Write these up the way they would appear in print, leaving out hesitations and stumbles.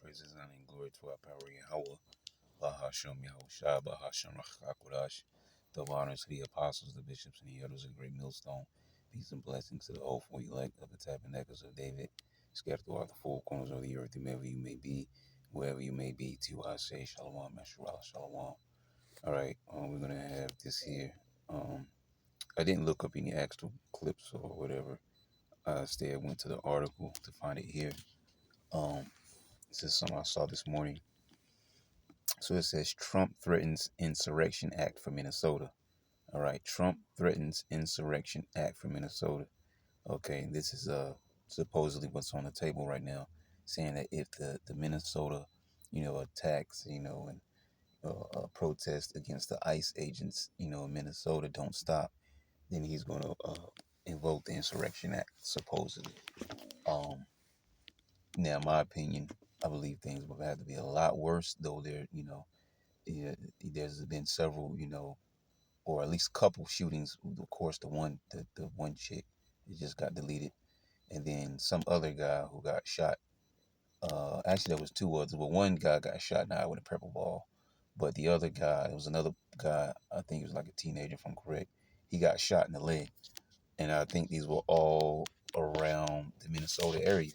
praises and honor and glory to our power Yahweh, Bahashem Yahushua, Bahashem Rachakurash. Double honors to the apostles, the bishops, and the elders of the great millstone. Peace and blessings to the hopeful elect of the tabernacles of David, scattered throughout the four corners of the earth, whomever you may be, wherever you may be. To you I say, Shalom, Meshulah, Shalom. All right, we're going to have this here. I didn't look up any actual clips or whatever. Instead, went to the article to find it here. This is something I saw this morning. So it says Trump threatens insurrection act for Minnesota. All right, Trump threatens insurrection act for Minnesota. Okay, this is supposedly what's on the table right now, saying that if the Minnesota, attacks, and protest against the ICE agents, in Minnesota don't stop, then he's going to invoke the insurrection act supposedly. Now, in my opinion, I believe things would have to be a lot worse, though there's been several, or at least a couple shootings. Of course, the one chick, it just got deleted. And then some other guy who got shot. Actually, there was two others, but one guy got shot now with a purple ball. But the other guy, it was another guy, I think he was like a teenager, if I'm correct. He got shot in the leg. And I think these were all around the Minnesota area.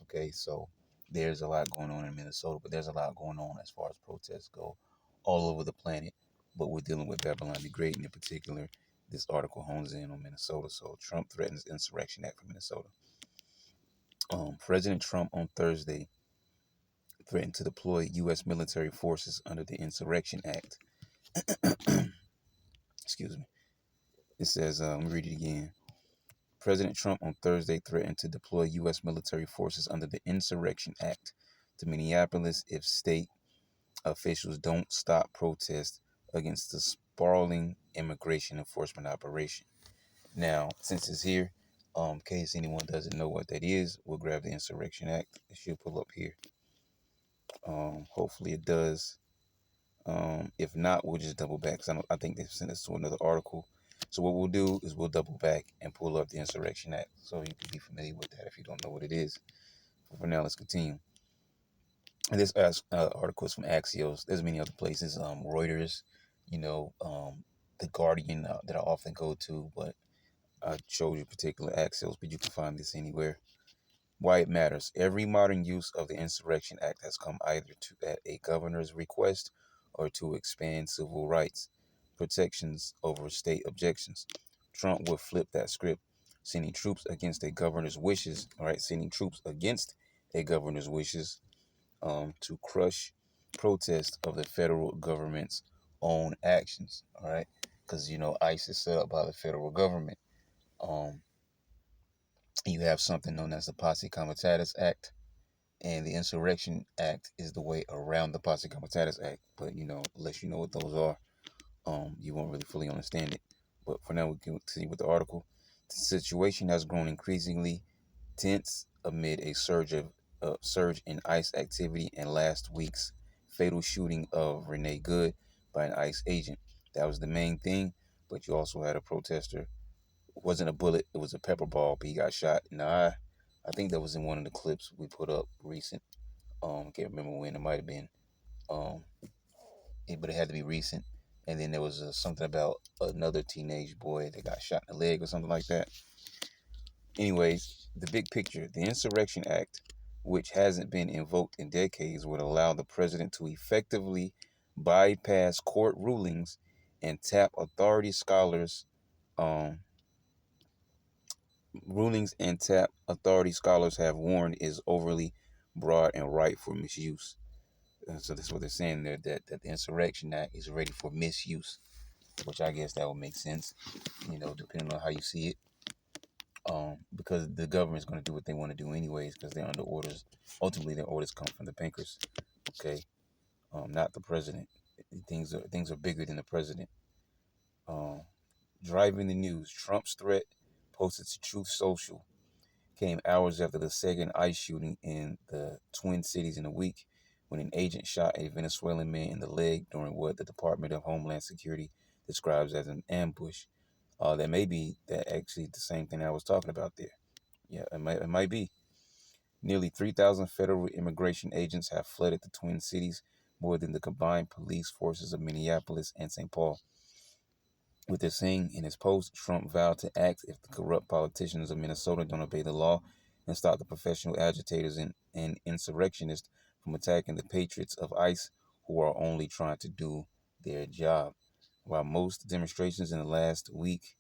Okay, so there's a lot going on in Minnesota, but there's a lot going on as far as protests go all over the planet. But we're dealing with Babylon the Great, and in particular, this article hones in on Minnesota. So Trump threatens insurrection act for Minnesota. President Trump on Thursday threatened to deploy U.S. military forces under the Insurrection Act. Excuse me. It says, let me read it again. President Trump on Thursday threatened to deploy U.S. military forces under the Insurrection Act to Minneapolis if state officials don't stop protests against the sprawling immigration enforcement operation. Now, since it's here, in case anyone doesn't know what that is, we'll grab the Insurrection Act. It should pull up here. Hopefully it does. If not, we'll just double back, because I think they've sent us to another article. So what we'll do is we'll double back and pull up the Insurrection Act, so you can be familiar with that if you don't know what it is. But for now, let's continue. And this article is from Axios. There's many other places, Reuters, The Guardian that I often go to, but I chose you particular Axios, but you can find this anywhere. Why it matters. Every modern use of the Insurrection Act has come either at a governor's request or to expand civil rights protections over state objections. Trump will flip that script, sending troops against a governor's wishes, to crush protest of the federal government's own actions, all right? Because, ICE is set up by the federal government. You have something known as the Posse Comitatus Act, and the Insurrection Act is the way around the Posse Comitatus Act. But, unless you know what those are, you won't really fully understand it. But for now, we can continue with the article. The situation has grown increasingly tense amid a surge in ICE activity and last week's fatal shooting of Renee Good by an ICE agent. That was the main thing, but you also had a protester. It wasn't a bullet, it was a pepper ball, but he got shot. Now, I think that was in one of the clips we put up recent. Can't remember when. It might have been. But it had to be recent. And then there was something about another teenage boy that got shot in the leg or something like that. Anyways, the big picture, the Insurrection Act, which hasn't been invoked in decades, would allow the president to effectively bypass court rulings and tap authority scholars have warned is overly broad and ripe for misuse. So that's what they're saying there, that the Insurrection Act is ready for misuse, which I guess that would make sense, depending on how you see it. Because the government's going to do what they want to do anyways, because they're under orders. Ultimately, their orders come from the bankers, okay? Not the president. Things are bigger than the president. Driving the news, Trump's threat posted to Truth Social came hours after the second ICE shooting in the Twin Cities in a week, when an agent shot a Venezuelan man in the leg during what the Department of Homeland Security describes as an ambush. That may be actually the same thing I was talking about there. Yeah, it might be. Nearly 3,000 federal immigration agents have flooded the Twin Cities, more than the combined police forces of Minneapolis and St. Paul. With this saying in his post, Trump vowed to act if the corrupt politicians of Minnesota don't obey the law and stop the professional agitators and insurrectionists from attacking the patriots of ICE who are only trying to do their job. While most demonstrations in the last week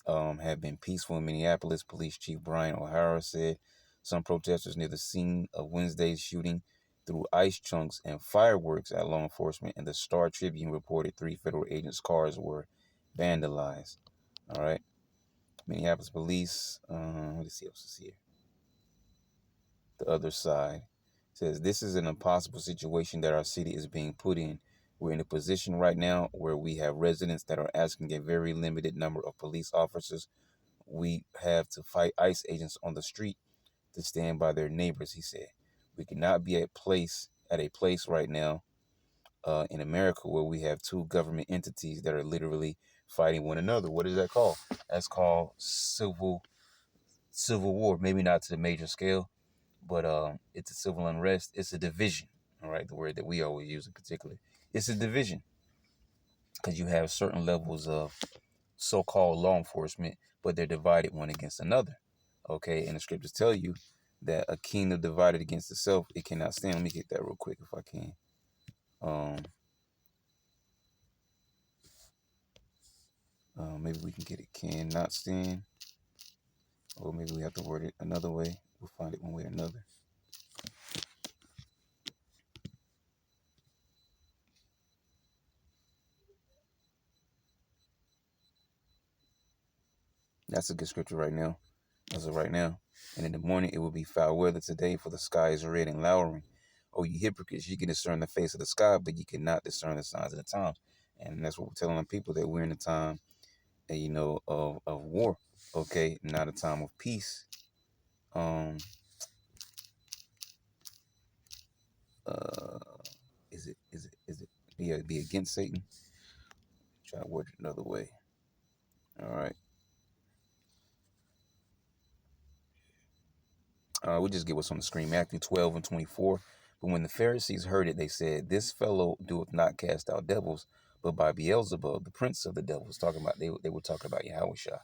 have been peaceful in Minneapolis, Police Chief Brian O'Hara said some protesters near the scene of Wednesday's shooting threw ice chunks and fireworks at law enforcement, and the Star Tribune reported 3 federal agents' cars were vandalized. All right. Minneapolis police, let's see what else is here. The other side says this is an impossible situation that our city is being put in. We're in a position right now where we have residents that are asking a very limited number of police officers. We have to fight ICE agents on the street to stand by their neighbors, he said. We cannot be at a place right now in America where we have 2 government entities that are literally fighting one another. What is that called? That's called civil war. Maybe not to the major scale, but it's a civil unrest. It's a division. All right, the word that we always use in particular. It's a division because you have certain levels of so-called law enforcement, but they're divided one against another. Okay, and the scriptures tell you that a kingdom divided against itself, it cannot stand. Let me get that real quick if I can. Maybe we can get it cannot stand, or maybe we have to word it another way. We'll find it one way or another. That's a good scripture right now, as of right now. And in the morning it will be foul weather today, for the sky is red and lowering. Oh, you hypocrites, you can discern the face of the sky, but you cannot discern the signs of the times. And that's what we're telling people, that we're in a time, of war. Okay, not a time of peace. Is it be against Satan? Try to word it another way. All right. We'll just get what's on the screen. Matthew 12:24. But when the Pharisees heard it, they said, "This fellow doeth not cast out devils, but by Beelzebub, the prince of the devils." Talking about they were talking about Yahushua.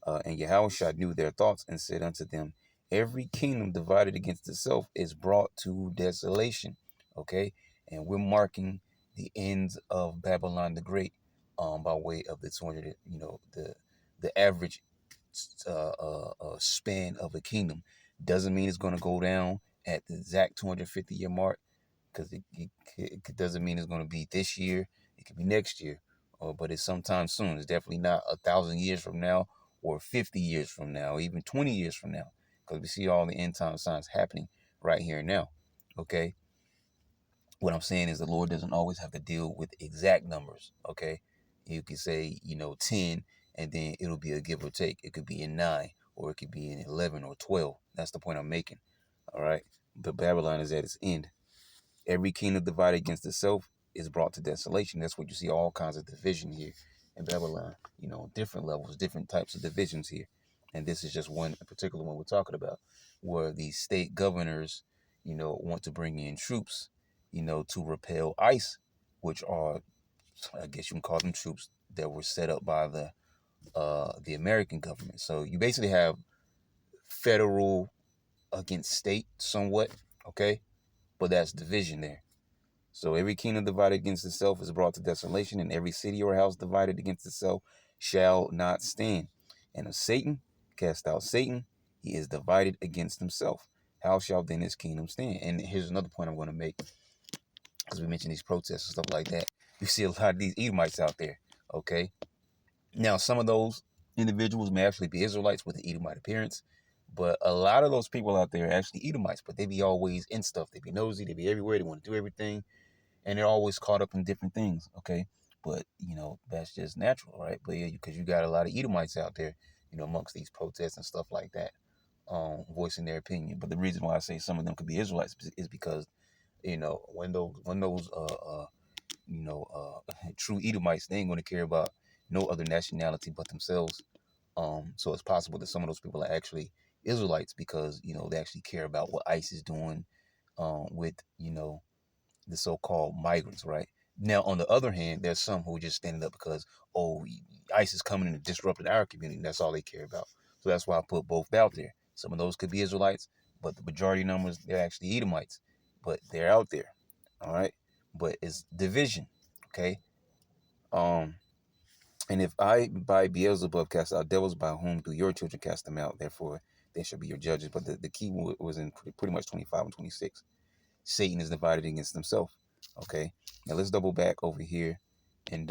And Yahushua knew their thoughts and said unto them, "Every kingdom divided against itself is brought to desolation." Okay, and we're marking the ends of Babylon the Great, by way of the 200. The average span of a kingdom doesn't mean it's going to go down at the exact 250-year mark, because it doesn't mean it's going to be this year. It could be next year, but it's sometime soon. It's definitely not 1,000 years from now, or 50 years from now, or even 20 years from now, because we see all the end time signs happening right here and now. Okay, what I'm saying is the Lord doesn't always have to deal with exact numbers. Okay, you could say 10, and then it'll be a give or take. It could be in 9, or it could be in 11 or 12. That's the point I'm making. All right, but Babylon is at its end. Every kingdom divided against itself is brought to desolation. That's what you see, all kinds of division here in Babylon. Different levels, different types of divisions here. And this is just one, a particular one we're talking about, where the state governors, want to bring in troops, to repel ICE, which are, I guess you can call them troops that were set up by the American government. So you basically have federal against state somewhat, okay? But that's division there. So every kingdom divided against itself is brought to desolation, and every city or house divided against itself shall not stand. And if Satan cast out Satan, he is divided against himself. How shall then his kingdom stand? And here's another point I'm going to make, because we mentioned these protests and stuff like that. You see a lot of these Edomites out there, okay? Now, some of those individuals may actually be Israelites with an Edomite appearance, but a lot of those people out there are actually Edomites, but they be always in stuff. They be nosy, they be everywhere, they want to do everything, and they're always caught up in different things, okay? But, that's just natural, right? But yeah, because you got a lot of Edomites out there, amongst these protests and stuff like that, voicing their opinion. But the reason why I say some of them could be Israelites is because, when those true Edomites, they ain't going to care about no other nationality but themselves. So it's possible that some of those people are actually Israelites because, they actually care about what ICE is doing with, the so-called migrants, right? Now, on the other hand, there's some who are just standing up because, oh, ICE is coming and disrupting our community. That's all they care about. So that's why I put both out there. Some of those could be Israelites, but the majority numbers, they're actually Edomites. But they're out there, all right? But it's division, okay? Um, and if I by Beelzebub cast out devils, by whom do your children cast them out? Therefore, they shall be your judges. But the key was in pretty much 25 and 26. Satan is divided against himself. Okay. Now let's double back over here and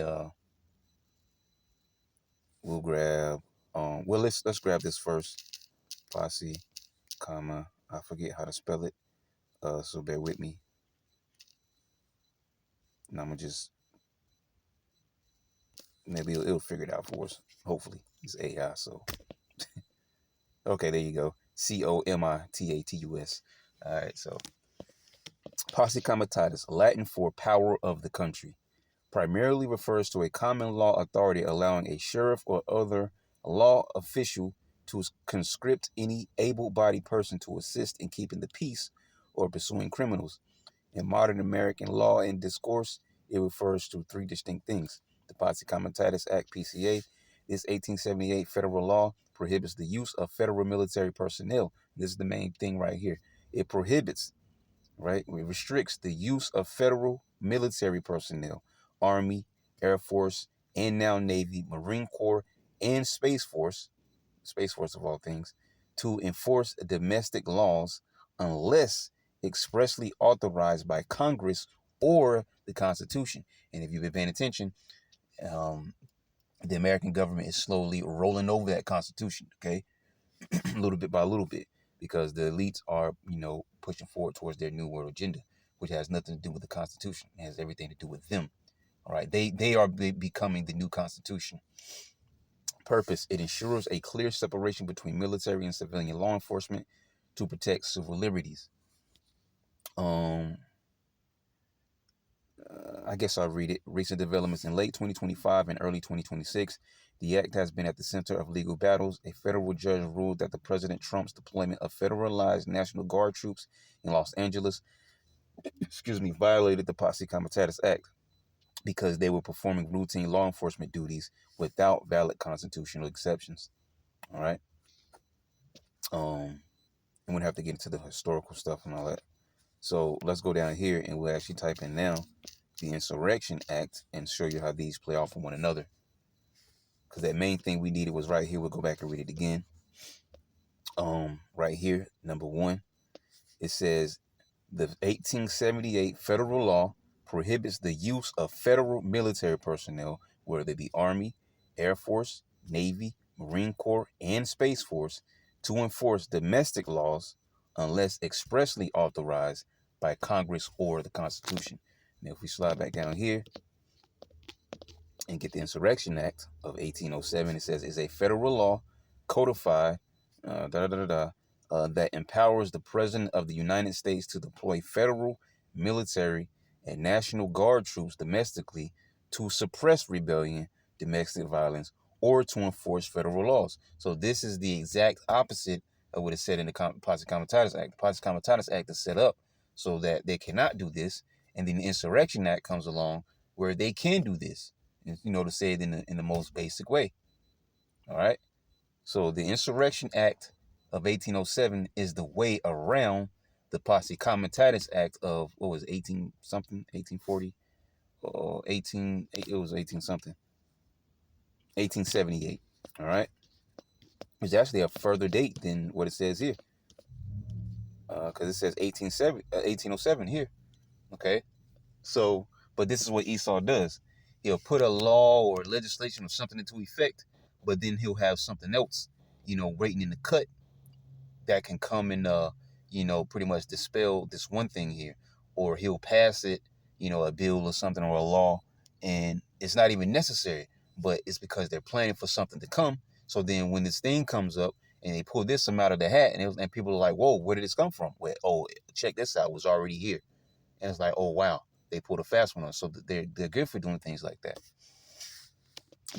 we'll grab let's grab this first. Posse, comma. I forget how to spell it. So bear with me. And I'm gonna just maybe it'll figure it out for us. Hopefully. It's AI, so okay, there you go. Comitatus. Alright, so Posse comitatus, Latin for power of the country, primarily refers to a common law authority allowing a sheriff or other law official to conscript any able-bodied person to assist in keeping the peace or pursuing criminals. In modern American law and discourse, it refers to three distinct things. The Posse Comitatus Act, PCA, this 1878 federal law prohibits the use of federal military personnel. This is the main thing right here. It prohibits, right? It restricts the use of federal military personnel, Army, Air Force, and now Navy, Marine Corps, and Space Force of all things, to enforce domestic laws unless expressly authorized by Congress or the Constitution. And if you've been paying attention, the American government is slowly rolling over that Constitution, okay? Little bit by little bit, because the elites are, pushing forward towards their New World agenda, which has nothing to do with the Constitution. It has everything to do with them. All right, they are becoming the new Constitution. Purpose: it ensures a clear separation between military and civilian law enforcement to protect civil liberties. I guess I'll read it. Recent developments in late 2025 and early 2026. The act has been at the center of legal battles. A federal judge ruled that the President Trump's deployment of federalized National Guard troops in Los Angeles, violated the Posse Comitatus Act because they were performing routine law enforcement duties without valid constitutional exceptions. All right. And we'd have to get into the historical stuff and all that. So let's go down here and we'll actually type in now the Insurrection Act and show you how these play off of one another. Because that main thing we needed was right here. We'll go back and read it again. Right here, number 1, it says the 1878 federal law prohibits the use of federal military personnel, whether they be Army, Air Force, Navy, Marine Corps, and Space Force, to enforce domestic laws unless expressly authorized by Congress or the Constitution. Now, if we slide back down here and get the Insurrection Act of 1807, it says is a federal law codified that empowers the President of the United States to deploy federal, military, and National Guard troops domestically to suppress rebellion, domestic violence, or to enforce federal laws. So this is the exact opposite of what is said in the Posse Comitatus Act. The Posse Comitatus Act is set up so that they cannot do this, and then the Insurrection Act comes along where they can do this. To say it in the most basic way. All right. So the Insurrection Act of 1807 is the way around the Posse Comitatus Act of, what was it, 18 something, 1840, or 18, it was 18 something, 1878. All right. It's actually a further date than what it says here. Because it says 1807 here. Okay. So, but this is what Esau does. He'll put a law or legislation or something into effect, but then he'll have something else, waiting in the cut that can come and, pretty much dispel this one thing here. Or he'll pass it, a bill or something or a law, and it's not even necessary, but it's because they're planning for something to come. So then when this thing comes up and they pull this out of the hat and people are like, whoa, where did this come from? Well, oh, check this out, it was already here. And it's like, oh, wow, they pulled a fast one on. So they're good for doing things like that.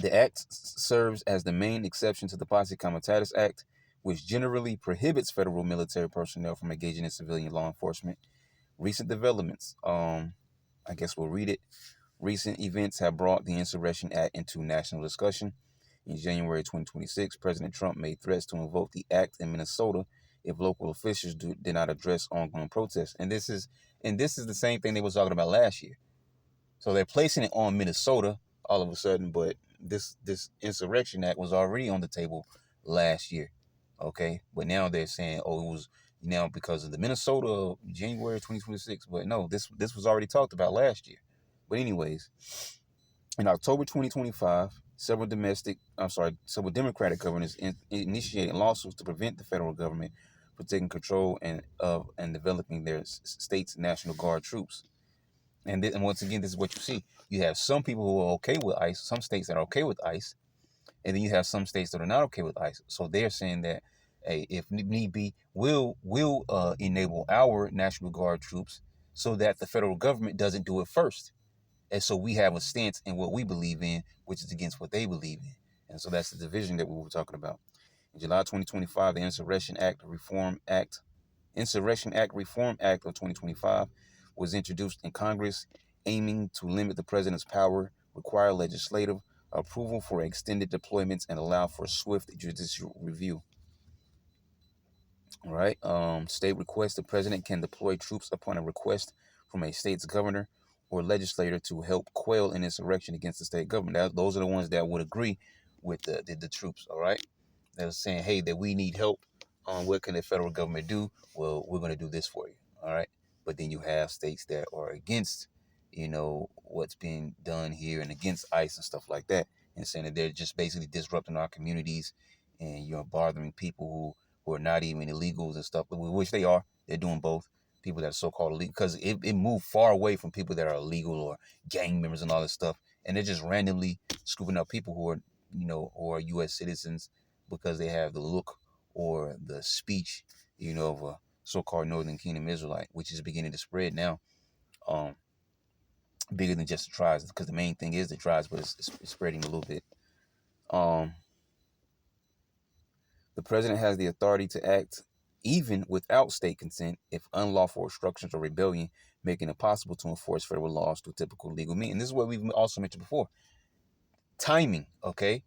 The act serves as the main exception to the Posse Comitatus Act, which generally prohibits federal military personnel from engaging in civilian law enforcement. Recent developments. I guess we'll read it. Recent events have brought the Insurrection Act into national discussion. In January 2026, President Trump made threats to invoke the act in Minnesota if local officials did not address ongoing protests. And this is the same thing they were talking about last year. So they're placing it on Minnesota all of a sudden, but this Insurrection Act was already on the table last year. Okay, but now they're saying, oh, it was now because of the Minnesota January 2026. But no, this was already talked about last year. But anyways, in October 2025, several Democratic governors initiated lawsuits to prevent the federal government from taking control and developing their state's National Guard troops. And once again, this is what you see. You have some people who are okay with ICE, some states that are okay with ICE, and then you have some states that are not okay with ICE. So they're saying that, hey, if need be, we'll enable our National Guard troops so that the federal government doesn't do it first. And so we have a stance in what we believe in, which is against what they believe in. And so that's the division that we were talking about. In July 2025, the Insurrection Act Reform Act of 2025 was introduced in Congress, aiming to limit the president's power, require legislative approval for extended deployments, and allow for swift judicial review. All right. State requests the president can deploy troops upon a request from a state's governor or legislator to help quell an insurrection against the state government. Those are the ones that would agree with the troops. All right. They're saying, hey, that we need help. What can the federal government do? Well, we're going to do this for you. All right. But then you have states that are against, what's being done here and against ICE and stuff like that, and saying that they're just basically disrupting our communities and bothering people who are not even illegals and stuff, which they are. They're doing both. People that are so-called illegal, because it moved far away from people that are illegal or gang members and all this stuff, and they're just randomly scooping up people who are, who are U.S. citizens because they have the look or the speech, of a so-called Northern Kingdom Israelite, which is beginning to spread now, bigger than just the tribes, because the main thing is the tribes, but it's spreading a little bit. The president has the authority to act even without state consent if unlawful obstructions or rebellion make it impossible to enforce federal laws through typical legal means. And this is what we've also mentioned before. Timing, okay?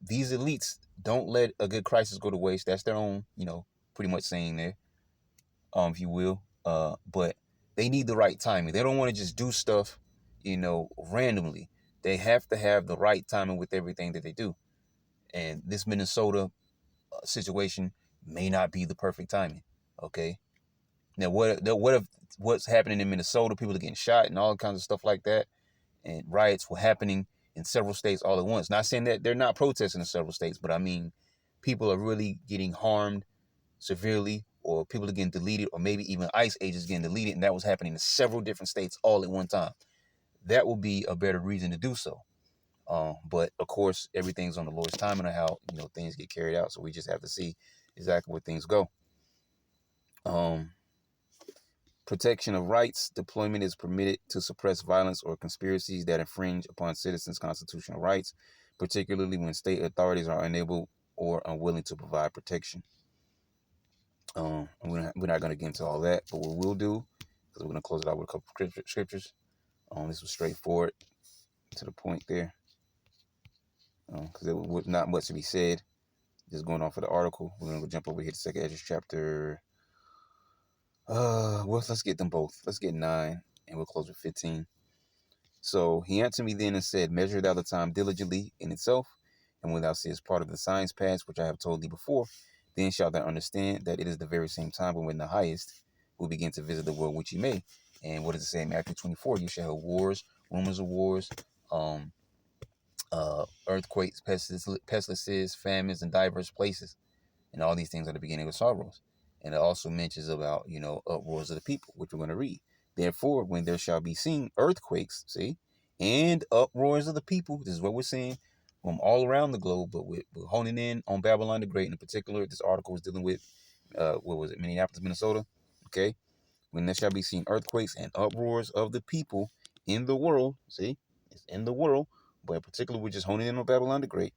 These elites don't let a good crisis go to waste. That's their own, pretty much saying there, if you will. But they need the right timing. They don't want to just do stuff, randomly. They have to have the right timing with everything that they do. And this Minnesota situation may not be the perfect timing. Okay. Now, what if what's happening in Minnesota? People are getting shot and all kinds of stuff like that, and riots were happening in several states all at once. Not saying that they're not protesting in several states, but I mean, people are really getting harmed severely, or people are getting deleted, or maybe even ICE agents getting deleted, and that was happening in several different states all at one time. That would be a better reason to do so. But of course, everything's on the Lord's timing of how things get carried out. So we just have to see exactly where things go. Protection of rights. Deployment is permitted to suppress violence or conspiracies that infringe upon citizens' constitutional rights, particularly when state authorities are unable or unwilling to provide protection. We're not going to get into all that, but what we'll do, because we're going to close it out with a couple of scriptures. This was straightforward, to the point there, because there was not much to be said. Just going off of the article. We're going to jump over here to 2nd Ezra chapter. Let's get them both. Let's get 9, and we'll close with 15. So he answered me then and said, measure thou the time diligently in itself, and when thou seest part of the signs past, which I have told thee before, then shalt thou understand that it is the very same time when the highest will begin to visit the world which he made. And what does it say in Matthew 24? You shall have wars, rumors of wars, earthquakes, pestilences, famines in diverse places. And all these things are the beginning of sorrows. And it also mentions about, uproars of the people, which we're going to read. Therefore, when there shall be seen earthquakes, see, and uproars of the people, this is what we're seeing from all around the globe, but we're honing in on Babylon the Great. In particular, this article is dealing with, Minneapolis, Minnesota. Okay. When there shall be seen earthquakes and uproars of the people in the world, see, it's in the world, but in particular, we're just honing in on Babylon the Great.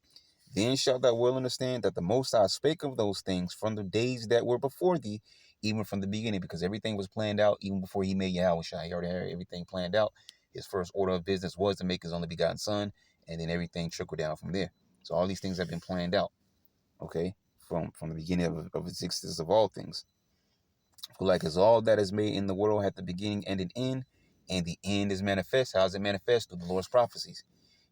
Then shalt thou well understand that the Most High spake of those things from the days that were before thee, even from the beginning, because everything was planned out even before he made Yahweh Shai. He already had everything planned out. His first order of business was to make his only begotten son, and then everything trickled down from there. So all these things have been planned out, okay, from the beginning of existence of all things. For like as all that is made in the world hath the beginning and an end, and the end is manifest. How is it manifest? Through the Lord's prophecies.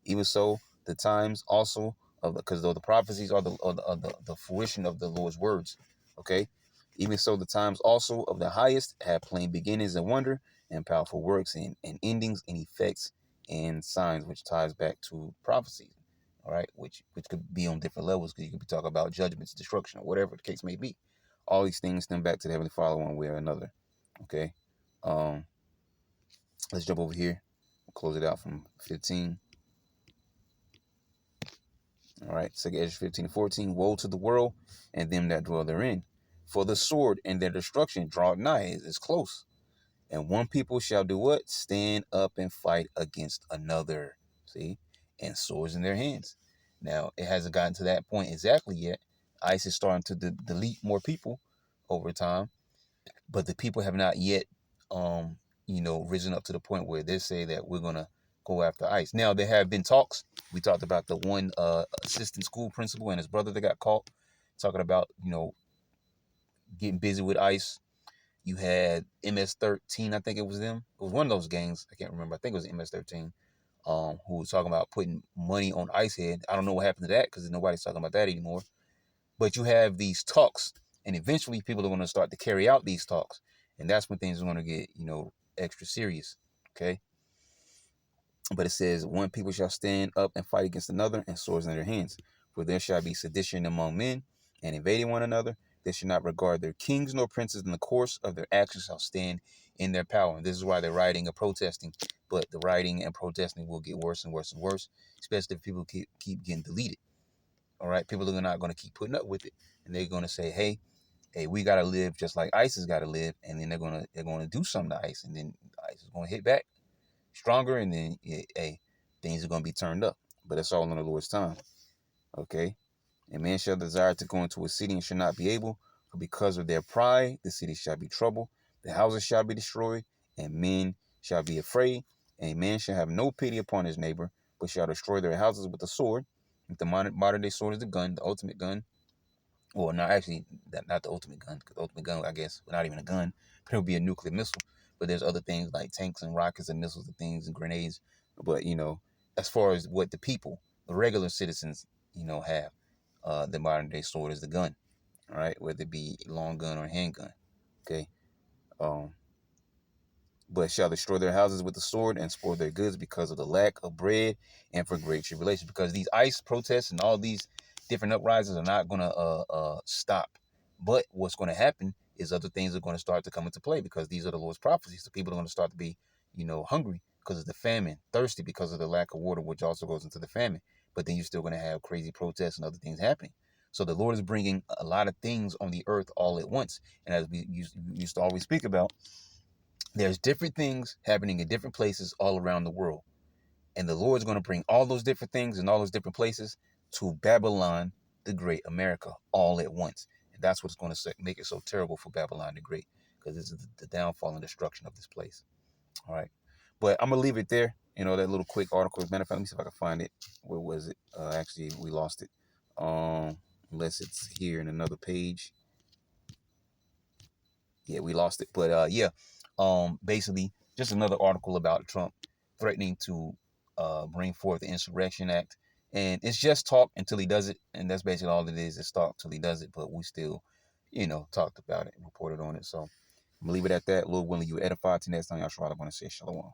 Even so, the times also of because though the prophecies are the fruition of the Lord's words. Okay. Even so, the times also of the highest have plain beginnings and wonder and powerful works and endings and effects and signs, which ties back to prophecies. All right, which could be on different levels because you could be talking about judgments, destruction, or whatever the case may be. All these things stem back to the Heavenly Father one way or another. Okay. Um, let's jump over here. We'll close it out from 15. All right, 2 Ezra 15 and 14. Woe to the world and them that dwell therein. For the sword and their destruction draw nigh, is close. And one people shall do what? Stand up and fight against another. See? And swords in their hands. Now, it hasn't gotten to that point exactly yet. ICE is starting to delete more people over time. But the people have not yet, risen up to the point where they say that we're going to go after ICE. Now, there have been talks. We talked about the one assistant school principal and his brother that got caught, talking about, getting busy with ICE. You had MS-13, I think it was them. It was one of those gangs. I can't remember. I think it was MS-13, who was talking about putting money on ICE head. I don't know what happened to that because nobody's talking about that anymore. But you have these talks, and eventually people are going to start to carry out these talks. And that's when things are going to get, extra serious. Okay. But it says, one people shall stand up and fight against another, and swords in their hands. For there shall be sedition among men, and invading one another. They shall not regard their kings nor princes, in the course of their actions shall stand in their power. And this is why they're rioting and protesting. But the rioting and protesting will get worse and worse and worse, especially if people keep getting deleted. All right, people are not going to keep putting up with it, and they're going to say, "Hey, we got to live just like ICE has got to live," and then they're going to do something to ICE, and then ICE is going to hit back stronger, and then things are going to be turned up. But that's all in the Lord's time. Okay, and man shall desire to go into a city and shall not be able, for because of their pride, the city shall be troubled, the houses shall be destroyed, and men shall be afraid, and man shall have no pity upon his neighbor, but shall destroy their houses with the sword. The modern day sword is the gun, the ultimate gun. Well, not actually, not the ultimate gun, because the ultimate gun, I guess, not even a gun, but it would be a nuclear missile. But there's other things like tanks and rockets and missiles and things and grenades. But, as far as what the people, the regular citizens, have, the modern day sword is the gun, all right, whether it be long gun or handgun, okay? Um, but shall destroy their houses with the sword and spoil their goods because of the lack of bread and for great tribulation. Because these ICE protests and all these different uprisings are not going to stop. But what's going to happen is other things are going to start to come into play because these are the Lord's prophecies. So people are going to start to be, hungry because of the famine, thirsty because of the lack of water, which also goes into the famine. But then you're still going to have crazy protests and other things happening. So the Lord is bringing a lot of things on the earth all at once. And as we used to always speak about, there's different things happening in different places all around the world. And the Lord's going to bring all those different things in all those different places to Babylon, the Great America, all at once. And that's what's going to make it so terrible for Babylon the Great, because this is the downfall and destruction of this place. All right. But I'm going to leave it there. That little quick article. As a matter of fact, let me see if I can find it. Where was it? Actually, we lost it. Unless it's here in another page. Yeah, we lost it. But basically just another article about Trump threatening to bring forth the Insurrection Act. And it's just talk until he does it. And that's basically all it is. It's talk till he does it. But we still, talked about it and reported on it. So I'm going to leave it at that. Lord willing, you edify. Till next time, y'all, I'm going to say shalom.